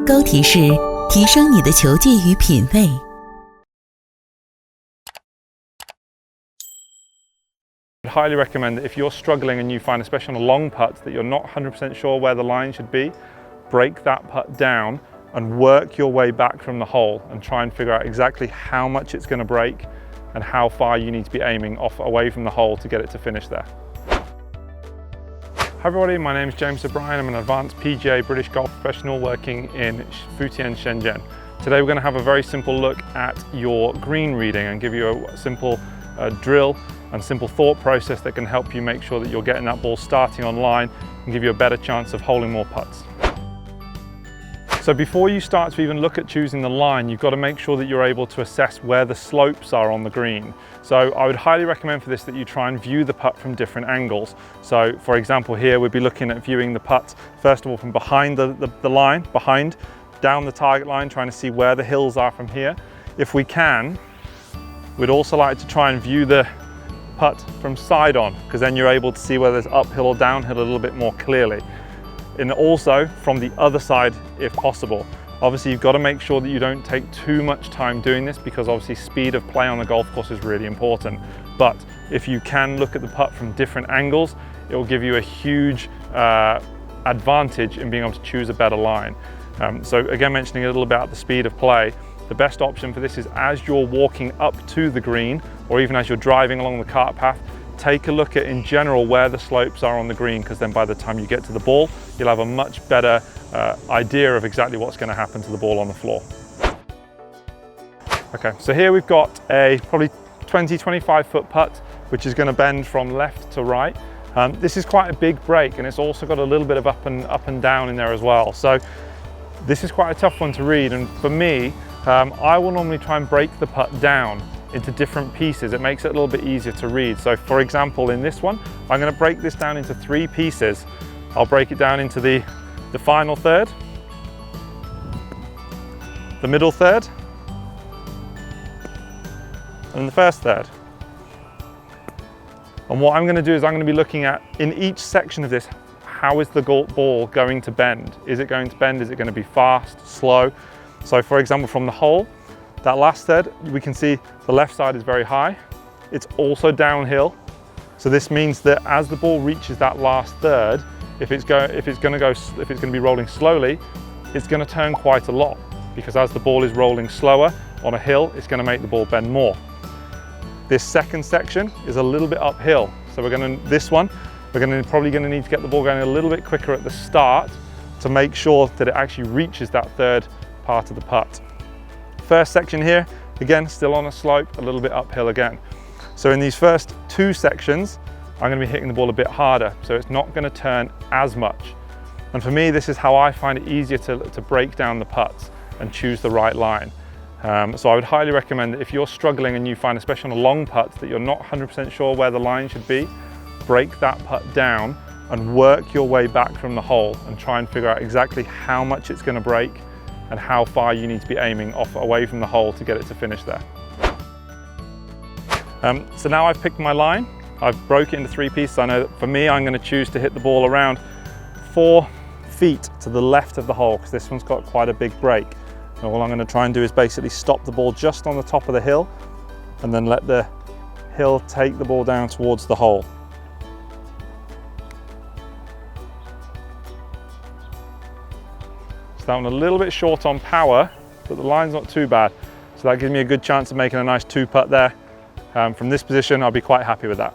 高提示，提升你的球技与品味。I'd highly recommend that if you're struggling and you find, especially on a long putt, that you're not 100% sure where the line should be, break that putt down and work your way back from the hole and try and figure out exactly how much it's going to break and how far you need to be aiming off away from the hole to get it to finish there. Hi everybody, my name is James O'Brien. I'm an advanced PGA British golf professional working in Futian, Shenzhen. Today we're going to have a very simple look at your green reading and give you a simple drill and simple thought process that can help you make sure that you're getting that ball starting on line and give you a better chance of holding more putts. So before you start to even look at choosing the line, you've got to make sure that you're able to assess where the slopes are on the green. So I would highly recommend for this that you try and view the putt from different angles. So for example here we'd be looking at viewing the putt first of all from behind the line, down the target line, trying to see where the hills are from here. If we can, we'd also like to try and view the putt from side on, because then you're able to see whether it's uphill or downhill a little bit more clearly. And also from the other side if possible. Obviously you've got to make sure that you don't take too much time doing this, because obviously speed of play on the golf course is really important. But if you can look at the putt from different angles, it will give you a huge advantage in being able to choose a better line. So again, mentioning a little about the speed of play, the best option for this is as you're walking up to the green, or even as you're driving along the cart path, take a look at in general where the slopes are on the green, because then by the time you get to the ball, you'll have a much better idea of exactly what's going to happen to the ball on the floor. Okay, so here we've got a probably 20-25 foot putt, which is going to bend from left to right. This is quite a big break, and it's also got a little bit of up and down in there as well. So this is quite a tough one to read, and for me, I will normally try and break the putt down into different pieces. It makes it a little bit easier to read. So for example, in this one, I'm going to break this down into 3 pieces. I'll break it down into the final third, the middle third, and the first third. And what I'm going to do is I'm going to be looking at, in each section of this, how is the ball going to bend? Is it going to bend? Is it going to be fast, slow? So for example, from the hole, that last third, we can see the left side is very high. It's also downhill. So this means that as the ball reaches that last third, if it's going to be rolling slowly, it's going to turn quite a lot, because as the ball is rolling slower on a hill, it's going to make the ball bend more. This second section is a little bit uphill. So we're probably going to need to get the ball going a little bit quicker at the start to make sure that it actually reaches that third part of the putt. First section here, again, still on a slope, a little bit uphill again. So in these first 2 sections, I'm going to be hitting the ball a bit harder, so it's not going to turn as much. And for me, this is how I find it easier to break down the putts and choose the right line. So I would highly recommend that if you're struggling and you find, especially on a long putt, that you're not 100% sure where the line should be, break that putt down and work your way back from the hole and try and figure out exactly how much it's going to break and how far you need to be aiming away from the hole to get it to finish there. So now I've picked my line, I've broke it into 3 pieces. I know that for me, I'm going to choose to hit the ball around 4 feet to the left of the hole, because this one's got quite a big break. And all I'm going to try and do is basically stop the ball just on the top of the hill and then let the hill take the ball down towards the hole. So that one a little bit short on power, but the line's not too bad. So that gives me a good chance of making a nice 2 putt there. From this position, I'll be quite happy with that.